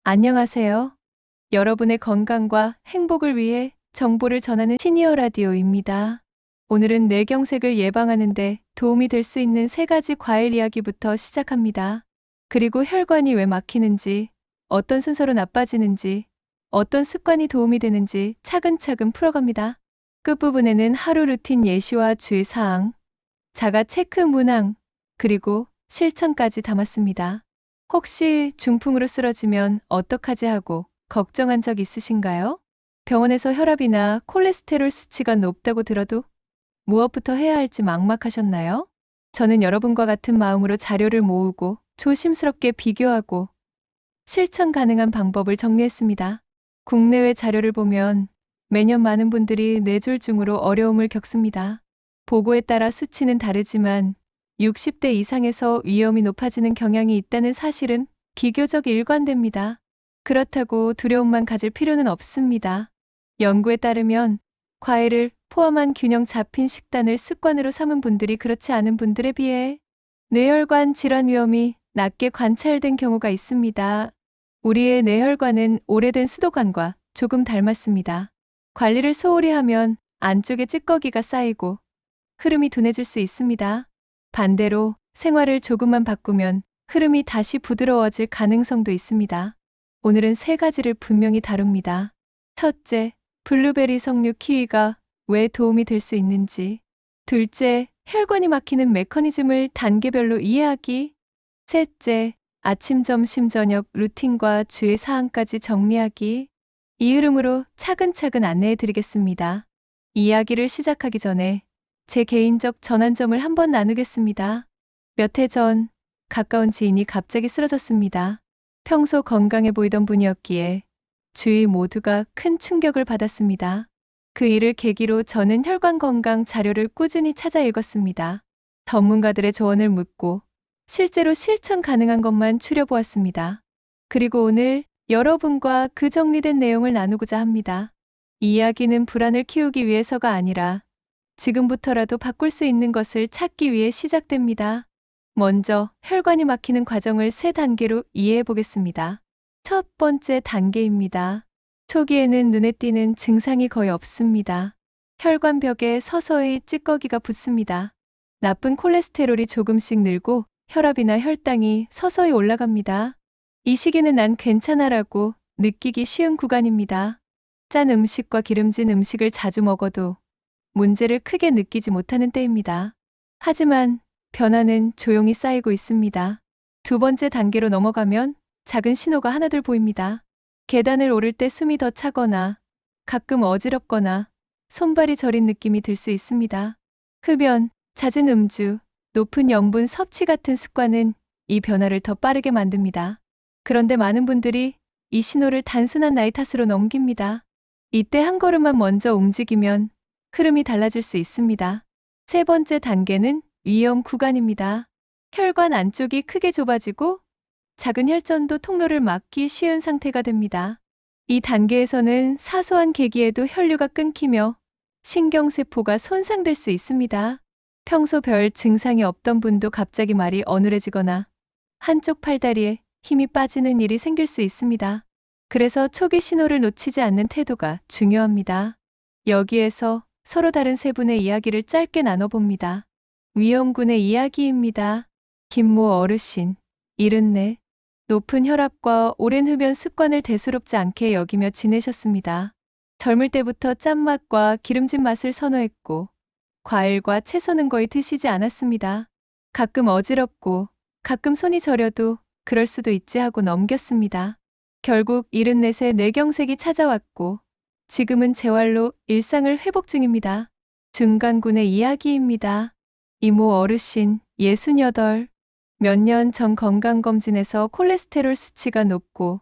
안녕하세요. 여러분의 건강과 행복을 위해 정보를 전하는 시니어 라디오입니다. 오늘은 뇌경색을 예방하는 데 도움이 될 수 있는 3가지 과일 이야기부터 시작합니다. 그리고 혈관이 왜 막히는지, 어떤 순서로 나빠지는지, 어떤 습관이 도움이 되는지 차근차근 풀어갑니다. 끝부분에는 하루 루틴 예시와 주의사항, 자가 체크 문항, 그리고 실천까지 담았습니다. 혹시 중풍으로 쓰러지면 어떡하지 하고 걱정한 적 있으신가요? 병원에서 혈압이나 콜레스테롤 수치가 높다고 들어도 무엇부터 해야 할지 막막하셨나요? 저는 여러분과 같은 마음으로 자료를 모으고 조심스럽게 비교하고 실천 가능한 방법을 정리했습니다. 국내외 자료를 보면 매년 많은 분들이 뇌졸중으로 어려움을 겪습니다. 보고에 따라 수치는 다르지만 60대 이상에서 위험이 높아지는 경향이 있다는 사실은 비교적 일관됩니다. 그렇다고 두려움만 가질 필요는 없습니다. 연구에 따르면 과일을 포함한 균형 잡힌 식단을 습관으로 삼은 분들이 그렇지 않은 분들에 비해 뇌혈관 질환 위험이 낮게 관찰된 경우가 있습니다. 우리의 뇌혈관은 오래된 수도관과 조금 닮았습니다. 관리를 소홀히 하면 안쪽에 찌꺼기가 쌓이고 흐름이 둔해질 수 있습니다. 반대로 생활을 조금만 바꾸면 흐름이 다시 부드러워질 가능성도 있습니다. 오늘은 3가지를 분명히 다룹니다. 첫째, 블루베리 석류 키위가 왜 도움이 될 수 있는지. 둘째, 혈관이 막히는 메커니즘을 단계별로 이해하기. 셋째, 아침, 점심, 저녁 루틴과 주의 사항까지 정리하기. 이 흐름으로 차근차근 안내해 드리겠습니다. 이야기를 시작하기 전에 제 개인적 전환점을 한번 나누겠습니다. 몇 해 전 가까운 지인이 갑자기 쓰러졌습니다. 평소 건강해 보이던 분이었기에 주위 모두가 큰 충격을 받았습니다. 그 일을 계기로 저는 혈관 건강 자료를 꾸준히 찾아 읽었습니다. 전문가들의 조언을 묻고 실제로 실천 가능한 것만 추려보았습니다. 그리고 오늘 여러분과 그 정리된 내용을 나누고자 합니다. 이 이야기는 불안을 키우기 위해서가 아니라 지금부터라도 바꿀 수 있는 것을 찾기 위해 시작됩니다. 먼저 혈관이 막히는 과정을 3단계로 이해해 보겠습니다. 첫 번째 단계입니다. 초기에는 눈에 띄는 증상이 거의 없습니다. 혈관벽에 서서히 찌꺼기가 붙습니다. 나쁜 콜레스테롤이 조금씩 늘고 혈압이나 혈당이 서서히 올라갑니다. 이 시기는 난 괜찮아라고 느끼기 쉬운 구간입니다. 짠 음식과 기름진 음식을 자주 먹어도 문제를 크게 느끼지 못하는 때입니다. 하지만 변화는 조용히 쌓이고 있습니다. 두 번째 단계로 넘어가면 작은 신호가 하나둘 보입니다. 계단을 오를 때 숨이 더 차거나 가끔 어지럽거나 손발이 저린 느낌이 들 수 있습니다. 흡연, 잦은 음주, 높은 염분 섭취 같은 습관은 이 변화를 더 빠르게 만듭니다. 그런데 많은 분들이 이 신호를 단순한 나이 탓으로 넘깁니다. 이때 한 걸음만 먼저 움직이면 흐름이 달라질 수 있습니다. 세 번째 단계는 위험 구간입니다. 혈관 안쪽이 크게 좁아지고 작은 혈전도 통로를 막기 쉬운 상태가 됩니다. 이 단계에서는 사소한 계기에도 혈류가 끊기며 신경세포가 손상될 수 있습니다. 평소 별 증상이 없던 분도 갑자기 말이 어눌해지거나 한쪽 팔다리에 힘이 빠지는 일이 생길 수 있습니다. 그래서 초기 신호를 놓치지 않는 태도가 중요합니다. 여기에서 서로 다른 3분의 이야기를 짧게 나눠봅니다. 위험군의 이야기입니다. 김모 어르신, 74. 높은 혈압과 오랜 흡연 습관을 대수롭지 않게 여기며 지내셨습니다. 젊을 때부터 짠맛과 기름진 맛을 선호했고 과일과 채소는 거의 드시지 않았습니다. 가끔 어지럽고 가끔 손이 저려도 그럴 수도 있지 하고 넘겼습니다. 결국 74세 뇌경색이 찾아왔고 지금은 재활로 일상을 회복 중입니다. 중간군의 이야기입니다. 이모 어르신 68. 몇 년 전 건강검진에서 콜레스테롤 수치가 높고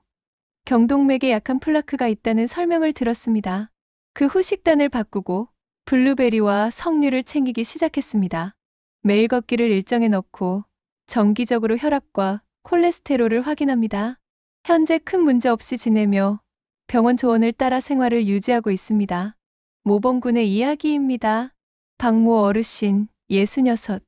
경동맥에 약한 플라크가 있다는 설명을 들었습니다. 그 후 식단을 바꾸고 블루베리와 석류를 챙기기 시작했습니다. 매일 걷기를 일정에 넣고 정기적으로 혈압과 콜레스테롤을 확인합니다. 현재 큰 문제 없이 지내며 병원 조언을 따라 생활을 유지하고 있습니다. 모범군의 이야기입니다. 박모 어르신 66.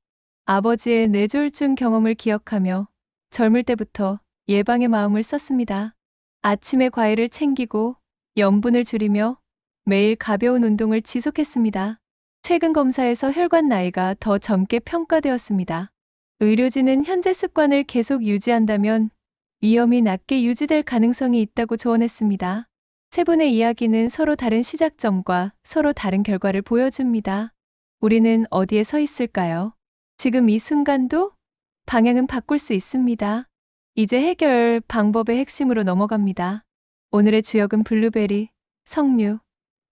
아버지의 뇌졸중 경험을 기억하며 젊을 때부터 예방의 마음을 썼습니다. 아침에 과일을 챙기고 염분을 줄이며 매일 가벼운 운동을 지속했습니다. 최근 검사에서 혈관 나이가 더 젊게 평가되었습니다. 의료진은 현재 습관을 계속 유지한다면 위험이 낮게 유지될 가능성이 있다고 조언했습니다. 세 분의 이야기는 서로 다른 시작점과 서로 다른 결과를 보여줍니다. 우리는 어디에 서 있을까요? 지금 이 순간도 방향은 바꿀 수 있습니다. 이제 해결 방법의 핵심으로 넘어갑니다. 오늘의 주역은 블루베리, 석류,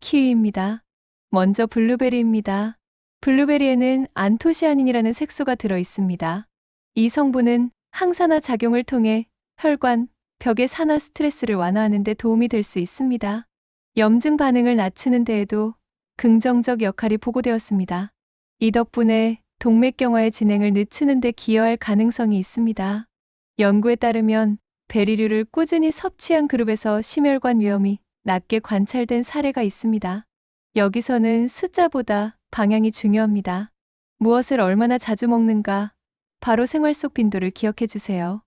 키위입니다. 먼저 블루베리입니다. 블루베리에는 안토시아닌이라는 색소가 들어 있습니다. 이 성분은 항산화 작용을 통해 혈관, 벽의 산화 스트레스를 완화하는 데 도움이 될 수 있습니다. 염증 반응을 낮추는 데에도 긍정적 역할이 보고되었습니다. 이 덕분에 동맥경화의 진행을 늦추는 데 기여할 가능성이 있습니다. 연구에 따르면 베리류를 꾸준히 섭취한 그룹에서 심혈관 위험이 낮게 관찰된 사례가 있습니다. 여기서는 숫자보다 방향이 중요합니다. 무엇을 얼마나 자주 먹는가, 바로 생활 속 빈도를 기억해 주세요.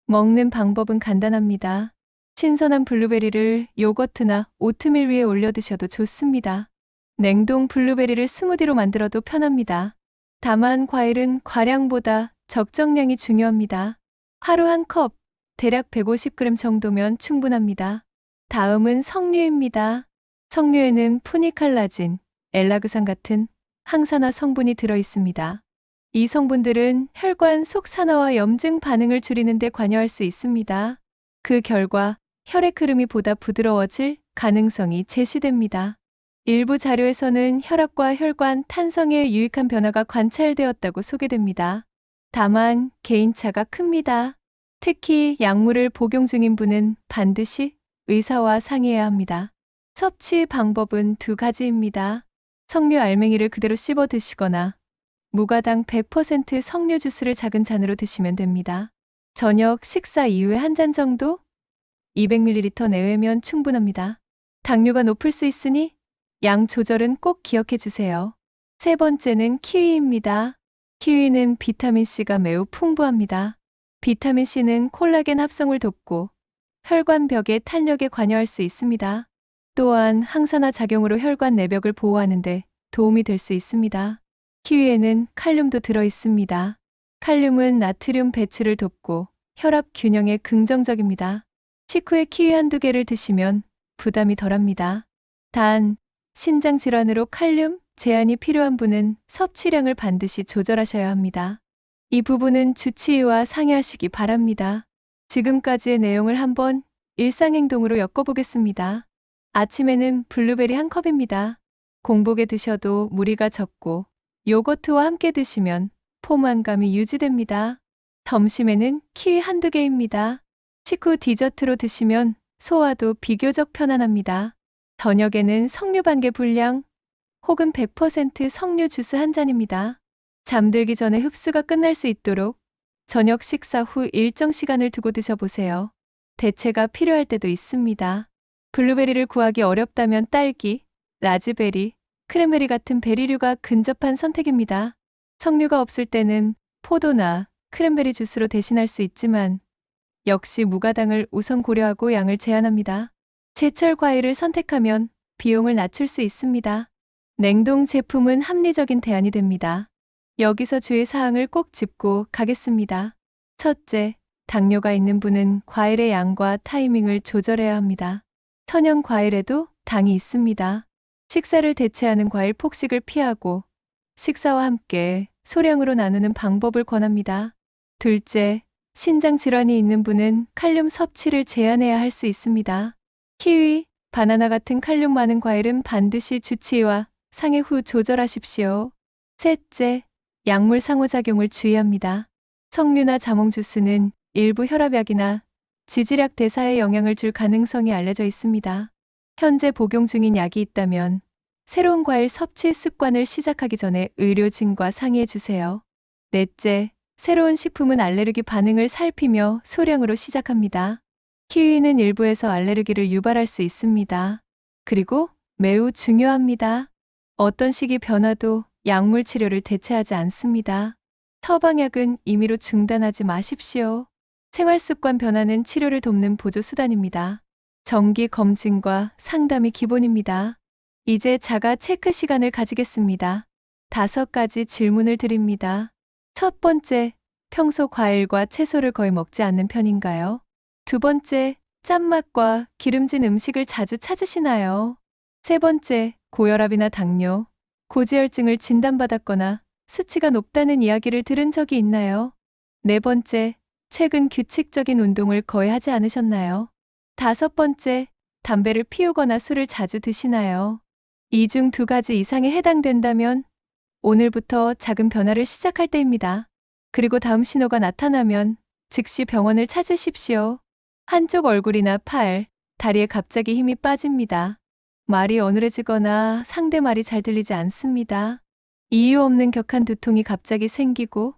먹는 방법은 간단합니다. 신선한 블루베리를 요거트나 오트밀 위에 올려 드셔도 좋습니다. 냉동 블루베리를 스무디로 만들어도 편합니다. 다만 과일은 과량보다 적정량이 중요합니다. 하루 한 컵, 대략 150g 정도면 충분합니다. 다음은 석류입니다. 석류에는 푸니칼라진, 엘라그산 같은 항산화 성분이 들어 있습니다. 이 성분들은 혈관 속 산화와 염증 반응을 줄이는 데 관여할 수 있습니다. 그 결과 혈액 흐름이 보다 부드러워질 가능성이 제시됩니다. 일부 자료에서는 혈압과 혈관 탄성에 유익한 변화가 관찰되었다고 소개됩니다. 다만 개인차가 큽니다. 특히 약물을 복용 중인 분은 반드시 의사와 상의해야 합니다. 섭취 방법은 두 가지입니다. 석류 알맹이를 그대로 씹어 드시거나 무가당 100% 석류 주스를 작은 잔으로 드시면 됩니다. 저녁 식사 이후에 한 잔 정도? 200ml 내외면 충분합니다. 당류가 높을 수 있으니 양 조절은 꼭 기억해 주세요. 세 번째는 키위입니다. 키위는 비타민C가 매우 풍부합니다. 비타민C는 콜라겐 합성을 돕고 혈관벽의 탄력에 관여할 수 있습니다. 또한 항산화 작용으로 혈관 내벽을 보호하는 데 도움이 될 수 있습니다. 키위에는 칼륨도 들어 있습니다. 칼륨은 나트륨 배출을 돕고 혈압 균형에 긍정적입니다. 식후에 키위 한두 개를 드시면 부담이 덜합니다. 단, 신장 질환으로 칼륨 제한이 필요한 분은 섭취량을 반드시 조절하셔야 합니다. 이 부분은 주치의와 상의하시기 바랍니다. 지금까지의 내용을 한번 일상행동으로 엮어보겠습니다. 아침에는 블루베리 한 컵입니다. 공복에 드셔도 무리가 적고 요거트와 함께 드시면 포만감이 유지됩니다. 점심에는 키위 한두 개입니다. 식후 디저트로 드시면 소화도 비교적 편안합니다. 저녁에는 석류 반개 분량 혹은 100% 석류 주스 한 잔입니다. 잠들기 전에 흡수가 끝날 수 있도록 저녁 식사 후 일정 시간을 두고 드셔보세요. 대체가 필요할 때도 있습니다. 블루베리를 구하기 어렵다면 딸기, 라즈베리, 크랜베리 같은 베리류가 근접한 선택입니다. 석류가 없을 때는 포도나 크랜베리 주스로 대신할 수 있지만 역시 무가당을 우선 고려하고 양을 제한합니다. 제철 과일을 선택하면 비용을 낮출 수 있습니다. 냉동 제품은 합리적인 대안이 됩니다. 여기서 주의 사항을 꼭 짚고 가겠습니다. 첫째, 당뇨가 있는 분은 과일의 양과 타이밍을 조절해야 합니다. 천연 과일에도 당이 있습니다. 식사를 대체하는 과일 폭식을 피하고 식사와 함께 소량으로 나누는 방법을 권합니다. 둘째, 신장 질환이 있는 분은 칼륨 섭취를 제한해야 할 수 있습니다. 키위, 바나나 같은 칼륨 많은 과일은 반드시 주치의와 상의 후 조절하십시오. 셋째, 약물 상호작용을 주의합니다. 석류나 자몽 주스는 일부 혈압약이나 지질약 대사에 영향을 줄 가능성이 알려져 있습니다. 현재 복용 중인 약이 있다면 새로운 과일 섭취 습관을 시작하기 전에 의료진과 상의해 주세요. 넷째, 새로운 식품은 알레르기 반응을 살피며 소량으로 시작합니다. 키위는 일부에서 알레르기를 유발할 수 있습니다. 그리고 매우 중요합니다. 어떤 식이 변화도 약물 치료를 대체하지 않습니다. 처방약은 임의로 중단하지 마십시오. 생활습관 변화는 치료를 돕는 보조 수단입니다. 정기 검진과 상담이 기본입니다. 이제 자가 체크 시간을 가지겠습니다. 5가지 질문을 드립니다. 첫 번째, 평소 과일과 채소를 거의 먹지 않는 편인가요? 두 번째, 짠맛과 기름진 음식을 자주 찾으시나요? 세 번째, 고혈압이나 당뇨, 고지혈증을 진단받았거나 수치가 높다는 이야기를 들은 적이 있나요? 네 번째, 최근 규칙적인 운동을 거의 하지 않으셨나요? 다섯 번째, 담배를 피우거나 술을 자주 드시나요? 이 중 2가지 이상에 해당된다면 오늘부터 작은 변화를 시작할 때입니다. 그리고 다음 신호가 나타나면 즉시 병원을 찾으십시오. 한쪽 얼굴이나 팔, 다리에 갑자기 힘이 빠집니다. 말이 어눌해지거나 상대 말이 잘 들리지 않습니다. 이유 없는 격한 두통이 갑자기 생기고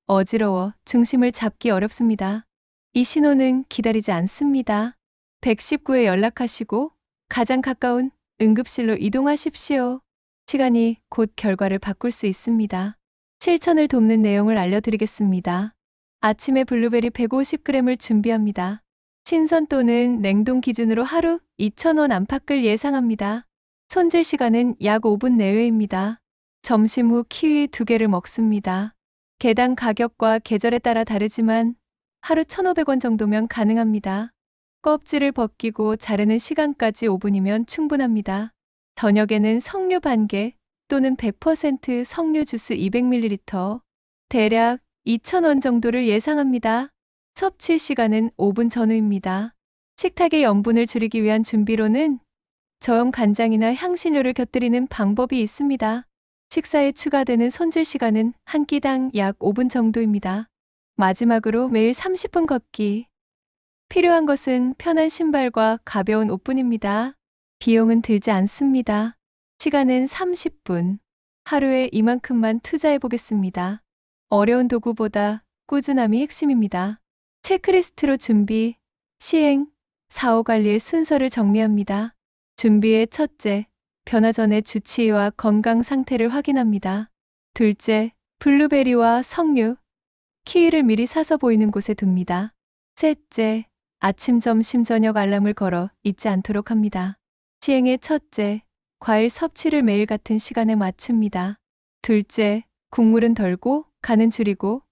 어지러워 중심을 잡기 어렵습니다. 이 신호는 기다리지 않습니다. 119에 연락하시고 가장 가까운 응급실로 이동하십시오. 시간이 곧 결과를 바꿀 수 있습니다. 실천을 돕는 내용을 알려드리겠습니다. 아침에 블루베리 150g을 준비합니다. 신선 또는 냉동 기준으로 하루 2,000원 안팎을 예상합니다. 손질 시간은 약 5분 내외입니다. 점심 후 키위 2개를 먹습니다. 개당 가격과 계절에 따라 다르지만 하루 1,500원 정도면 가능합니다. 껍질을 벗기고 자르는 시간까지 5분이면 충분합니다. 저녁에는 석류 반개 또는 100% 석류 주스 200ml, 대략 2,000원 정도를 예상합니다. 섭취 시간은 5분 전후입니다. 식탁의 염분을 줄이기 위한 준비로는 저염 간장이나 향신료를 곁들이는 방법이 있습니다. 식사에 추가되는 손질 시간은 한 끼당 약 5분 정도입니다. 마지막으로 매일 30분 걷기. 필요한 것은 편한 신발과 가벼운 옷뿐입니다. 비용은 들지 않습니다. 시간은 30분. 하루에 이만큼만 투자해 보겠습니다. 어려운 도구보다 꾸준함이 핵심입니다. 체크리스트로 준비, 시행, 사후 관리의 순서를 정리합니다. 준비의 첫째, 변화 전의 주치의와 건강 상태를 확인합니다. 둘째, 블루베리와 석류, 키위를 미리 사서 보이는 곳에 둡니다. 셋째, 아침, 점심, 저녁 알람을 걸어 잊지 않도록 합니다. 시행의 첫째, 과일 섭취를 매일 같은 시간에 맞춥니다. 둘째, 국물은 덜고 간은 줄이고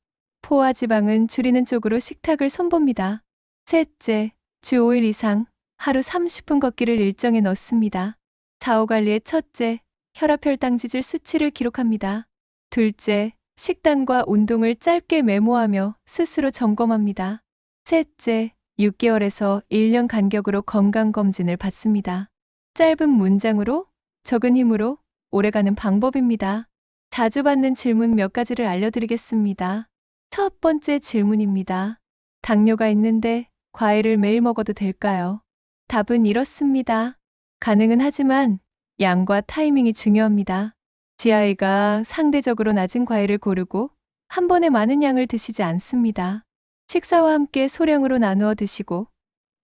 포화 지방은 줄이는 쪽으로 식탁을 손봅니다. 셋째, 주 5일 이상 하루 30분 걷기를 일정에 넣습니다. 사후 관리의 첫째, 혈압 혈당 지질 수치를 기록합니다. 둘째, 식단과 운동을 짧게 메모하며 스스로 점검합니다. 셋째, 6개월에서 1년 간격으로 건강검진을 받습니다. 짧은 문장으로, 적은 힘으로 오래가는 방법입니다. 자주 받는 질문 몇 가지를 알려드리겠습니다. 첫 번째 질문입니다. 당뇨가 있는데 과일을 매일 먹어도 될까요? 답은 이렇습니다. 가능은 하지만 양과 타이밍이 중요합니다. GI가 상대적으로 낮은 과일을 고르고 한 번에 많은 양을 드시지 않습니다. 식사와 함께 소량으로 나누어 드시고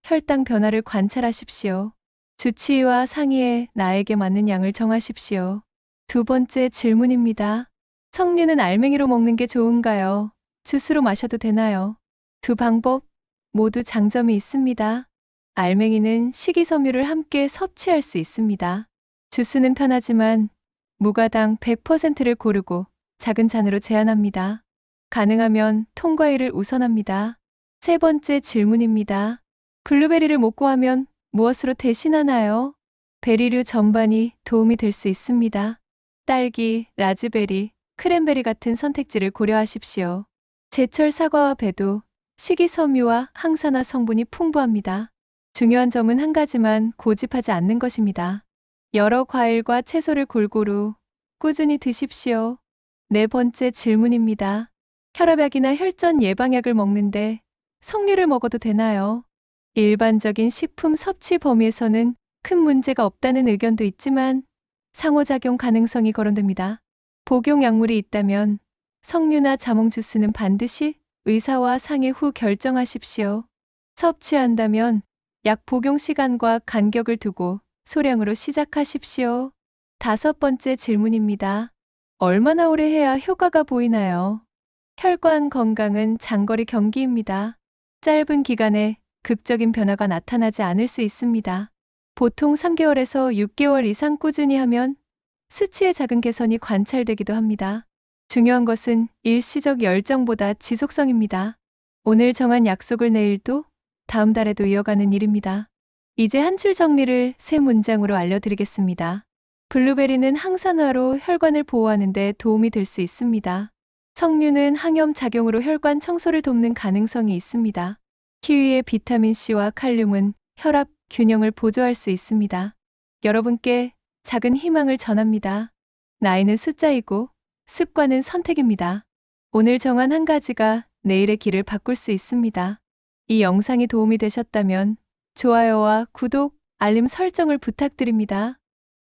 혈당 변화를 관찰하십시오. 주치의와 상의해 나에게 맞는 양을 정하십시오. 두 번째 질문입니다. 석류는 알맹이로 먹는 게 좋은가요? 주스로 마셔도 되나요? 두 방법 모두 장점이 있습니다. 알맹이는 식이섬유를 함께 섭취할 수 있습니다. 주스는 편하지만 무가당 100%를 고르고 작은 잔으로 제한합니다. 가능하면 통과일을 우선합니다. 세 번째 질문입니다. 블루베리를 못 구하면 무엇으로 대신하나요? 베리류 전반이 도움이 될 수 있습니다. 딸기, 라즈베리, 크랜베리 같은 선택지를 고려하십시오. 제철 사과와 배도 식이섬유와 항산화 성분이 풍부합니다. 중요한 점은 한 가지만 고집하지 않는 것입니다. 여러 과일과 채소를 골고루 꾸준히 드십시오. 네 번째 질문입니다. 혈압약이나 혈전 예방약을 먹는데 석류를 먹어도 되나요? 일반적인 식품 섭취 범위에서는 큰 문제가 없다는 의견도 있지만 상호작용 가능성이 거론됩니다. 복용 약물이 있다면 석류나 자몽 주스는 반드시 의사와 상의 후 결정하십시오. 섭취한다면 약 복용 시간과 간격을 두고 소량으로 시작하십시오. 다섯 번째 질문입니다. 얼마나 오래 해야 효과가 보이나요? 혈관 건강은 장거리 경기입니다. 짧은 기간에 극적인 변화가 나타나지 않을 수 있습니다. 보통 3개월에서 6개월 이상 꾸준히 하면 수치의 작은 개선이 관찰되기도 합니다. 중요한 것은 일시적 열정보다 지속성입니다. 오늘 정한 약속을 내일도, 다음 달에도 이어가는 일입니다. 이제 한 줄 정리를 세 문장으로 알려드리겠습니다. 블루베리는 항산화로 혈관을 보호하는 데 도움이 될 수 있습니다. 석류는 항염 작용으로 혈관 청소를 돕는 가능성이 있습니다. 키위의 비타민C와 칼륨은 혈압 균형을 보조할 수 있습니다. 여러분께 작은 희망을 전합니다. 나이는 숫자이고 습관은 선택입니다. 오늘 정한 한 가지가 내일의 길을 바꿀 수 있습니다. 이 영상이 도움이 되셨다면 좋아요와 구독, 알림 설정을 부탁드립니다.